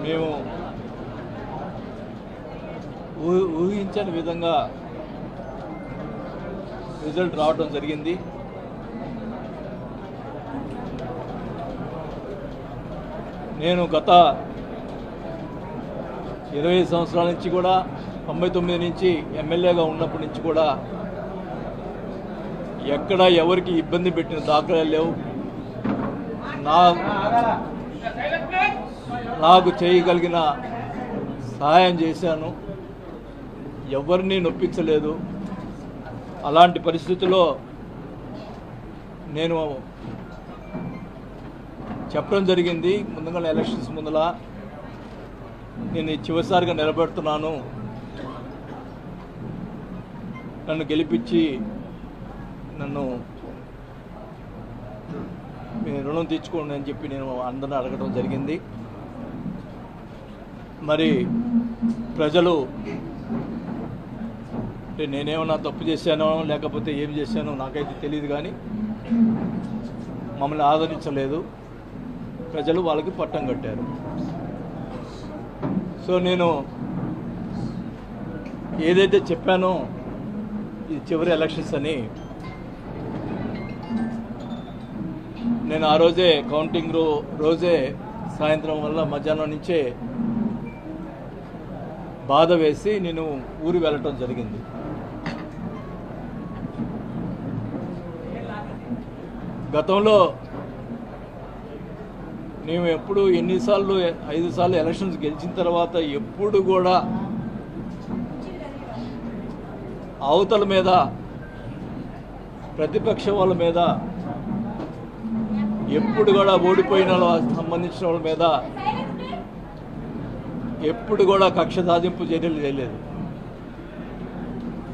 మేము ఊహించని విధంగా రిజల్ట్ రావడం జరిగింది. నేను గత 20 సంవత్సరాల నుంచి కూడా 99 నుంచి ఎమ్మెల్యేగా ఉన్నప్పటి నుంచి కూడా ఎక్కడ ఎవరికి ఇబ్బంది పెట్టిన దాఖలాలు లేవు. నాకు చేయగలిగిన సహాయం చేశాను, ఎవరిని నొప్పించలేదు. అలాంటి పరిస్థితుల్లో నేను చెప్పడం జరిగింది ముందుగా ఎలక్షన్స్ ముందల, నేను చివరిసారిగా నిలబెడుతున్నాను, నన్ను గెలిపించి నన్ను మీ రుణం తీర్చుకోండి అని చెప్పి నేను అందరిని అడగడం జరిగింది. మరి ప్రజలు అంటే నేనేమన్నా తప్పు చేశానో లేకపోతే ఏం చేశానో నాకైతే తెలియదు, కానీ మమ్మల్ని ఆదరించలేదు. ప్రజలు వాళ్ళకి పట్టం కట్టారు. సో నేను ఏదైతే చెప్పానో ఇది చివరి ఎలక్షన్స్ అని, నేను ఆ రోజే కౌంటింగ్ రోజే సాయంత్రం వల్ల మధ్యాహ్నం నుంచే బాధ వేసి నేను ఊరు వెళ్ళటం జరిగింది. గతంలో మేము ఎప్పుడు 5 సార్లు ఎలక్షన్స్ గెలిచిన తర్వాత ఎప్పుడు కూడా అవతల మీద ప్రతిపక్ష వాళ్ళ మీద ఎప్పుడు కూడా ఓడిపోయిన సంబంధించిన వాళ్ళ మీద ఎప్పుడు కూడా కక్ష సాధింపు చర్యలు చేయలేదు.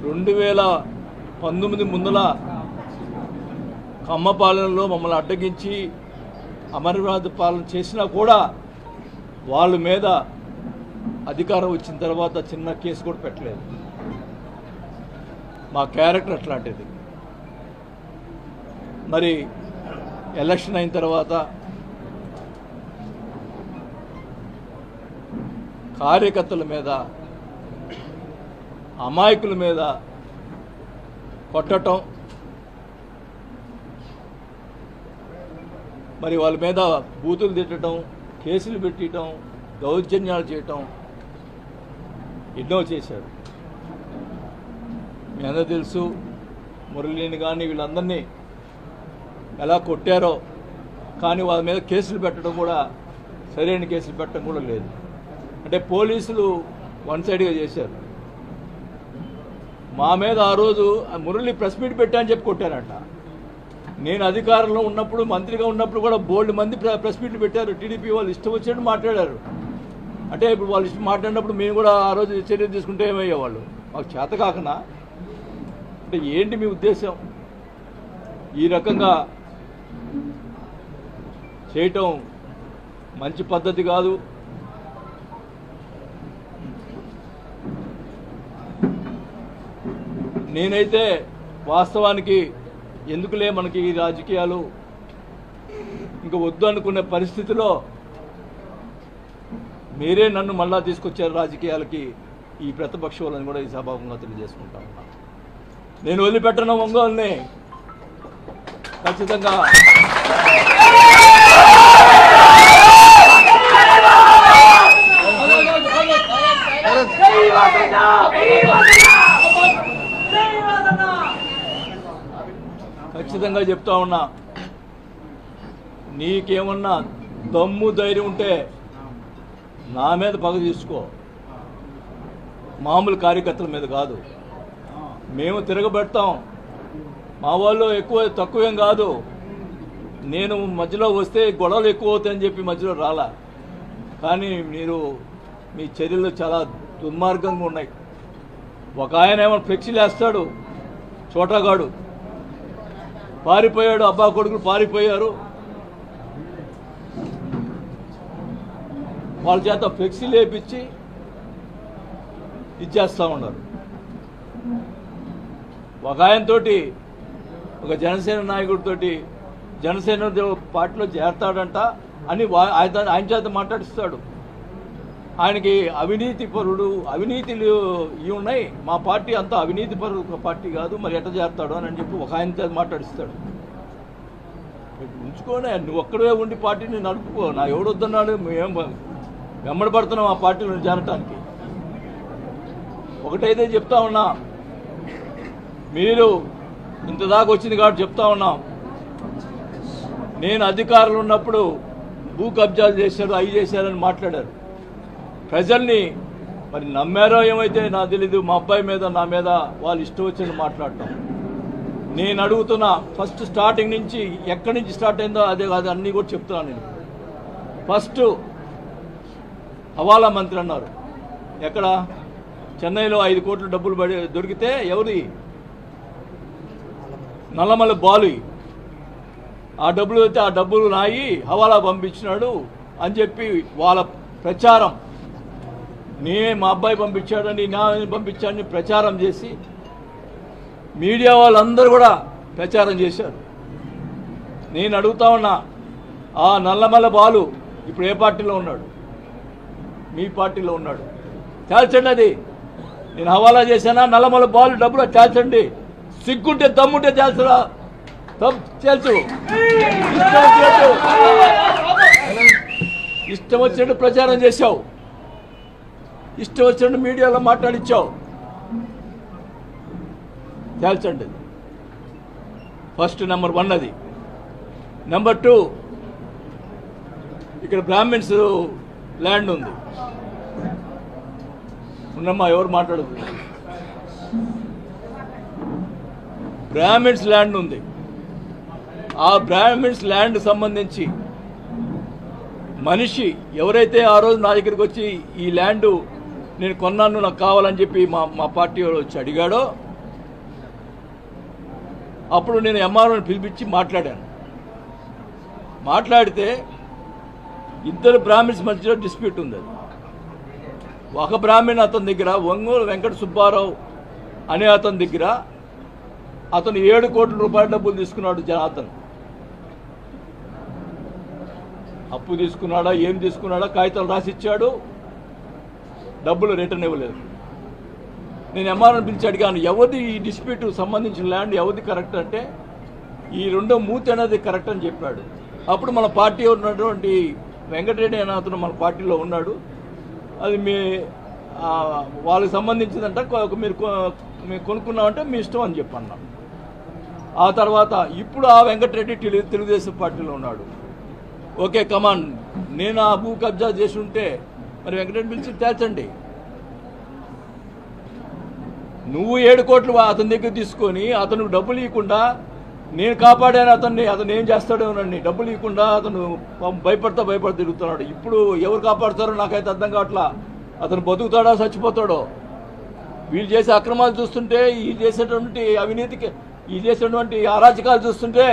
2019 ముందల కమ్మపాలనలో మమ్మల్ని అడ్డగించి అమరవాద పాలన చేసినా కూడా వాళ్ళ మీద అధికారం వచ్చిన తర్వాత చిన్న కేసు కూడా పెట్టలేదు. మా క్యారెక్టర్ అట్లాంటిది. మరి ఎలక్షన్ అయిన తర్వాత కార్యకర్తల మీద, అమాయకుల మీద కొట్టడం, మరి వాళ్ళ మీద బూతులు తిట్టడం, కేసులు పెట్టడం, దౌర్జన్యాలు చేయటం ఎన్నో చేశారు. మీ అందరూ తెలుసు. మురళీని కానీ వీళ్ళందరినీ ఎలా కొట్టారో, కానీ వాళ్ళ మీద కేసులు పెట్టడం కూడా, సరైన కేసులు పెట్టడం కూడా లేదు. అంటే పోలీసులు వన్ సైడ్గా చేశారు. మా మీద ఆ రోజు మురళి ప్రెస్ మీట్ పెట్టా అని చెప్పి కొట్టారంట. నేను అధికారంలో ఉన్నప్పుడు, మంత్రిగా ఉన్నప్పుడు కూడా బోల్డ్ మంది ప్రెస్ మీట్లు పెట్టారు. టీడీపీ వాళ్ళు ఇష్టం వచ్చినట్టు మాట్లాడారు. అంటే ఇప్పుడు వాళ్ళు ఇష్టం మాట్లాడినప్పుడు మేము కూడా ఆ రోజు చర్య తీసుకుంటే ఏమయ్యేవాళ్ళు? మాకు చేత కాకనా? అంటే ఏంటి మీ ఉద్దేశం? ఈ రకంగా చేయటం మంచి పద్ధతి కాదు. నేనైతే వాస్తవానికి ఎందుకులే మనకి ఈ రాజకీయాలు ఇంకా వద్దు అనుకునే పరిస్థితిలో మీరే నన్ను మళ్ళా తీసుకొచ్చారు రాజకీయాలకి. ఈ ప్రతిపక్ష వాళ్ళని కూడా ఈ సభాముఖంగా తెలియజేసుకుంటా ఉన్నా. నేను వదిలిపెట్టను ఒంగోలుని. ఖచ్చితంగా ఖచ్చితంగా చెప్తా ఉన్నా, నీకేమన్నా దమ్ము ధైర్యం ఉంటే నా మీద పగ తీసుకో, మామూలు కార్యకర్తల మీద కాదు. మేము తిరగబెడతాం. మా వాళ్ళు ఎక్కువ తక్కువేం కాదు. నేను మధ్యలో వస్తే గొడవలు ఎక్కువ అవుతాయని చెప్పి మధ్యలో రాలా. కానీ మీరు మీ చర్యలు చాలా దుర్మార్గంగా ఉన్నాయి. ఒక ఆయన ఏమో ఫ్లెక్సీలు వేస్తాడు, చోటగాడు పారిపోయాడు, అబ్బా కొడుకులు పారిపోయారు. వాళ్ళ చేత ఫ్లెక్సీలు వేయించి ఇచ్చేస్తూ ఉన్నారు. ఒక ఆయనతోటి, ఒక జనసేన నాయకుడితోటి జనసేన పార్టీలో చేరతాడంట అని ఆయన చేత మాట్లాడిస్తాడు. ఆయనకి అవినీతి పరుడు అవినీతిలు ఇవి ఉన్నాయి, మా పార్టీ అంతా అవినీతి పరుడు పార్టీ కాదు, మరి ఎట్ట చేస్తాడు అని చెప్పి ఒక ఆయనతో మాట్లాడిస్తాడు. ఉంచుకోనే, నువ్వు ఒక్కడే ఉండి పార్టీని నడుపుకో, నా ఎవడొద్దన్నాడు, మేము వెంబడి పడుతున్నాం ఆ పార్టీలో చేరటానికి. ఒకటైతే చెప్తా ఉన్నా, మీరు ఇంతదాకా వచ్చింది కాబట్టి చెప్తా ఉన్నాం, నేను అధికారులు ఉన్నప్పుడు భూ కబ్జాలు చేశారు, అవి చేశారని మాట్లాడారు. ప్రజల్ని మరి నమ్మారో ఏమైతే నాకు తెలీదు, మా అబ్బాయి మీద నా మీద వాళ్ళు ఇష్టం వచ్చింది మాట్లాడటం. నేను అడుగుతున్నా, ఫస్ట్ స్టార్టింగ్ నుంచి ఎక్కడి నుంచి స్టార్ట్ అయిందో అదే కాదు అన్నీ కూడా చెప్తున్నాను నేను. ఫస్ట్ హవాలా మంత్రి అన్నారు, ఎక్కడ చెన్నైలో 5 కోట్ల డబ్బులు దొరికితే ఎవరి నల్లమల్ల బాలు, ఆ డబ్బులు అయితే ఆ డబ్బులు నాయి హవాలా పంపించినాడు అని చెప్పి వాళ్ళ ప్రచారం, మా అబ్బాయి పంపించాడని నా పంపించాడని ప్రచారం చేసి మీడియా వాళ్ళందరూ కూడా ప్రచారం చేశారు. నేను అడుగుతా ఉన్నా, ఆ నల్లమల్ల బాలు ఇప్పుడు ఏ పార్టీలో ఉన్నాడు? మీ పార్టీలో ఉన్నాడు. తేల్చండి, అది నేను హవాలా చేశానా నల్లమల్ల బాలు డబ్బులు తేల్చండి. సిగ్గుంటే దమ్ముంటే తేల్చరా, తేల్చు. ఇష్టం వచ్చినట్టు ప్రచారం చేశావు, ఇష్టం వచ్చినట్టు మీడియాలో మాట్లాడిచ్చావు. తేల్చండి. ఫస్ట్ నెంబర్ 1 అది. నెంబర్ 2, ఇక్కడ బ్రాహ్మిన్స్ ల్యాండ్ ఉంది. ఉన్నమ్మా, ఎవరు మాట్లాడదు. బ్రాహ్మిన్స్ ల్యాండ్ ఉంది. ఆ బ్రాహ్మిన్స్ ల్యాండ్ సంబంధించి మనిషి ఎవరైతే ఆ రోజు నా దగ్గరికి వచ్చి ఈ ల్యాండ్ నేను కొన్నాను నాకు కావాలని చెప్పి మా పార్టీ వచ్చి అడిగాడో, అప్పుడు నేను ఎంఆర్ఓని పిలిపించి మాట్లాడాను. మాట్లాడితే ఇద్దరు బ్రాహ్మిన్స్ మధ్యలో డిస్ప్యూట్ ఉంది. అది ఒక బ్రాహ్మణ్ అతని దగ్గర ఒంగోలు వెంకట సుబ్బారావు అనే అతని దగ్గర అతను 7 కోట్ల రూపాయల డబ్బులు తీసుకున్నాడు. అతను అప్పు తీసుకున్నాడా ఏం తీసుకున్నాడా కాగితాలు రాసిచ్చాడు, డబ్బులు రిటర్న్ ఇవ్వలేదు. నేను ఎంఆర్ఓని పిలిచి అడిగాను, ఎవరిది ఈ డిస్ప్యూట్ సంబంధించిన ల్యాండ్ ఎవరిది కరెక్ట్ అంటే ఈ రెండో మూతి అనేది కరెక్ట్ అని చెప్పాడు. అప్పుడు మన పార్టీ ఉన్నటువంటి వెంకటరెడ్డి అనే అతను మన పార్టీలో ఉన్నాడు, అది వాళ్ళకి సంబంధించిందంట, మీరు కొనుక్కున్నామంటే మీ ఇష్టం అని చెప్పన్నాను. ఆ తర్వాత ఇప్పుడు ఆ వెంకటరెడ్డి తెలుగుదేశం పార్టీలో ఉన్నాడు. ఓకే కమాన్, నేను ఆ భూ కబ్జా చేసి ఉంటే మరి వెంకటరెడ్డి పిలిచి తేల్చండి. నువ్వు 7 కోట్లు అతని దగ్గర తీసుకొని అతను డబ్బులు ఇవ్వకుండా, నేను కాపాడాను అతన్ని, అతను ఏం చేస్తాడోనండి, డబ్బులు ఇవ్వకుండా అతను భయపడతా తిరుగుతున్నాడు. ఇప్పుడు ఎవరు కాపాడుతారో నాకైతే అర్థం కావట్లా. అతను బతుకుతాడో చచ్చిపోతాడో. వీళ్ళు చేసే అక్రమాలు చూస్తుంటే, ఈ చేసేటువంటి అవినీతికి, ఈ చేసేటువంటి అరాచకాలు చూస్తుంటే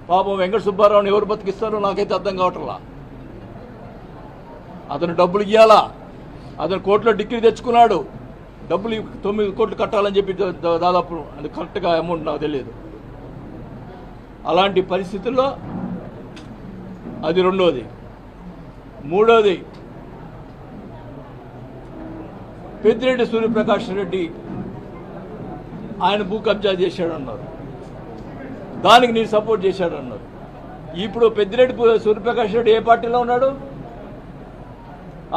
పాపం వెంకట సుబ్బారావుని ఎవరు బతికిస్తారో నాకైతే అర్థం కావట్లా. అతను డబ్బులు ఇవ్వాలా, అతను కోర్టులో డిగ్రీ తెచ్చుకున్నాడు, డబ్బులు 9 కోట్లు కట్టాలని చెప్పి దాదాపు అది కరెక్ట్గా అమౌంట్ నాకు తెలియదు. అలాంటి పరిస్థితుల్లో అది రెండోది. మూడోది, పెద్దిరెడ్డి సూర్యప్రకాష్ రెడ్డి ఆయన భూ కబ్జా చేశాడన్నారు, దానికి నేను సపోర్ట్ చేశాడన్నారు. ఇప్పుడు పెద్దిరెడ్డి సూర్యప్రకాష్ రెడ్డి ఏ పార్టీలో ఉన్నాడు?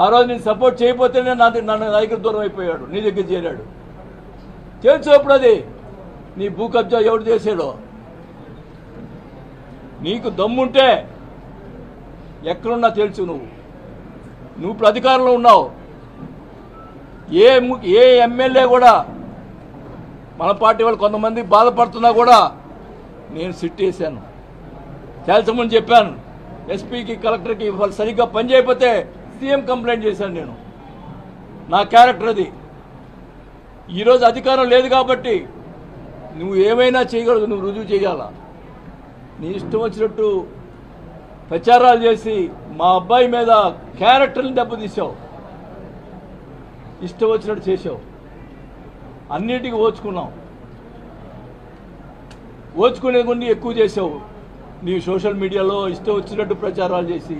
ఆ రోజు నేను సపోర్ట్ చేయకపోతేనే నన్ను దగ్గర దూరం అయిపోయాడు, నీ దగ్గర చేరాడు. తెలుసు అది నీ భూ కబ్జా ఎవడు చేశాడో. నీకు దమ్ముంటే ఎక్కడున్నా తెలుసు. నువ్వు ఇప్పుడు అధికారంలో ఉన్నావు. ఏ ఎమ్మెల్యే కూడా, మన పార్టీ వాళ్ళు కొంతమంది బాధపడుతున్నా కూడా నేను సిట్ వేసాను, తేల్చమని చెప్పాను. ఎస్పీకి కలెక్టర్కి వాళ్ళు సరిగ్గా పని చేయకపోతే సీఎం కంప్లైంట్ చేశాను. నేను నా క్యారెక్టర్ అది. ఈరోజు అధికారం లేదు కాబట్టి నువ్వు ఏమైనా చేయగలదు, నువ్వు రుజువు చేయాలా. నీ ఇష్టం వచ్చినట్టు ప్రచారాలు చేసి మా అబ్బాయి మీద క్యారెక్టర్ని దెబ్బతీసావు, ఇష్టం వచ్చినట్టు చేసావు. అన్నిటికీ ఓచుకున్నావు, ఓచుకునే కొన్ని ఎక్కువ చేసావు. నీ సోషల్ మీడియాలో ఇష్టం వచ్చినట్టు ప్రచారాలు చేసి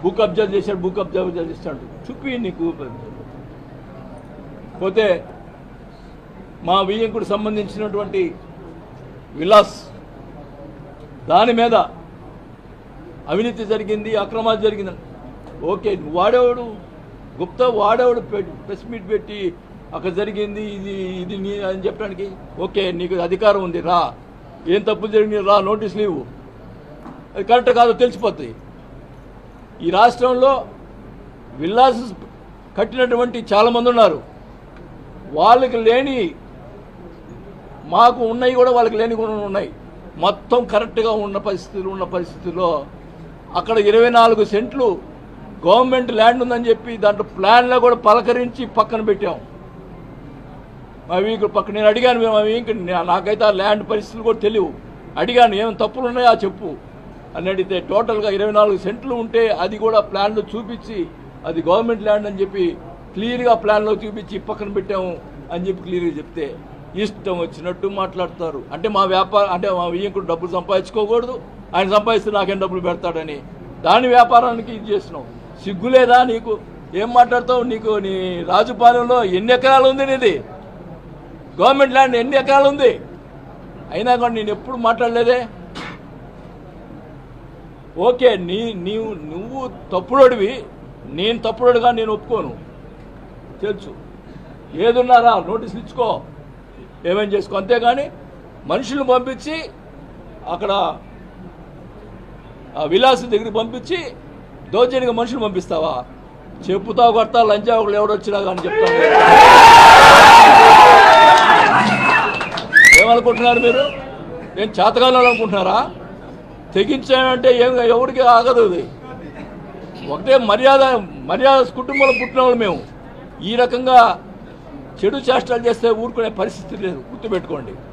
భూ కబ్జా చేశాడు, భూ కబ్జా చేస్తాడు, చూపి నీకు. పోతే మా వియ్యంకుడు సంబంధించినటువంటి విలాస్ దాని మీద అవినీతి జరిగింది, అక్రమాలు జరిగిందని. ఓకే, వాడేవాడు గుప్తా, వాడేవాడు ప్రెస్ మీట్ పెట్టి అక్కడ జరిగింది ఇది ఇది నీ అని చెప్పడానికి. ఓకే, నీకు అధికారం ఉంది, రా, ఏం తప్పులు జరిగింది రా, నోటీసులు ఇవ్వు, అది కరెక్ట్ కాదో తెలిసిపోతుంది. ఈ రాష్ట్రంలో విల్లాస్ కట్టినటువంటి చాలామంది ఉన్నారు, వాళ్ళకి లేని మాకు ఉన్నాయి కూడా, వాళ్ళకి లేని కూడా ఉన్నాయి. మొత్తం కరెక్ట్గా ఉన్న పరిస్థితుల్లో అక్కడ 24 సెంట్లు గవర్నమెంట్ ల్యాండ్ ఉందని చెప్పి దాంట్లో ప్లాన్లో కూడా పలకరించి పక్కన పెట్టాం. మా వీకు పక్కన నేను అడిగాను, నాకైతే ఆ ల్యాండ్ పరిస్థితులు కూడా తెలియవు. అడిగాను, ఏమైనా తప్పులు ఉన్నాయా చెప్పు అని అడిగితే టోటల్గా 24 సెంట్లు ఉంటే అది కూడా ప్లాన్లో చూపించి అది గవర్నమెంట్ ల్యాండ్ అని చెప్పి క్లియర్గా ప్లాన్లో చూపించి పక్కన పెట్టాము అని చెప్పి క్లియర్గా చెప్తే ఇష్టం వచ్చినట్టు మాట్లాడతారు. అంటే మా వ్యాపారం, అంటే మా వియ్యంకుడు డబ్బులు సంపాదించుకోకూడదు, ఆయన సంపాదిస్తే నాకేం డబ్బులు పెడతాడని దాని వ్యాపారానికి ఇది చేస్తున్నావు. సిగ్గులేదా నీకు? ఏం మాట్లాడతావు? నీకు నీ రాజుపాలెంలో ఎన్ని ఎకరాలు ఉంది? నీది గవర్నమెంట్ ల్యాండ్ ఎన్ని ఎకరాలు ఉంది? అయినా కూడా నేను ఎప్పుడు మాట్లాడలేదే. ఓకే, నువ్వు తప్పుడోడివి, నేను తప్పుడోడుగా నేను ఒప్పుకోను, తెలుసు. ఏదున్నారా నోటీసులు ఇచ్చుకో, ఏమేం చేసుకో, అంతేగాని మనుషులను పంపించి అక్కడ ఆ విలాస్ దగ్గరికి పంపించి దౌర్జన్యంగా మనుషులు పంపిస్తావా? చెప్పుతా కొడతా లంచా ఒకళ్ళు ఎవడొచ్చినా కానీ చెప్తాను. ఏమనుకుంటున్నారు మీరు? ఏం చేతకాలం అనుకుంటున్నారా? తెగించానంటే ఏం ఎవరికి ఆగదు. అది ఒకటే మర్యాద కుటుంబంలో పుట్టిన వాళ్ళు మేము. ఈ రకంగా చెడు చేష్టలు చేస్తే ఊరుకునే పరిస్థితి లేదు, గుర్తుపెట్టుకోండి.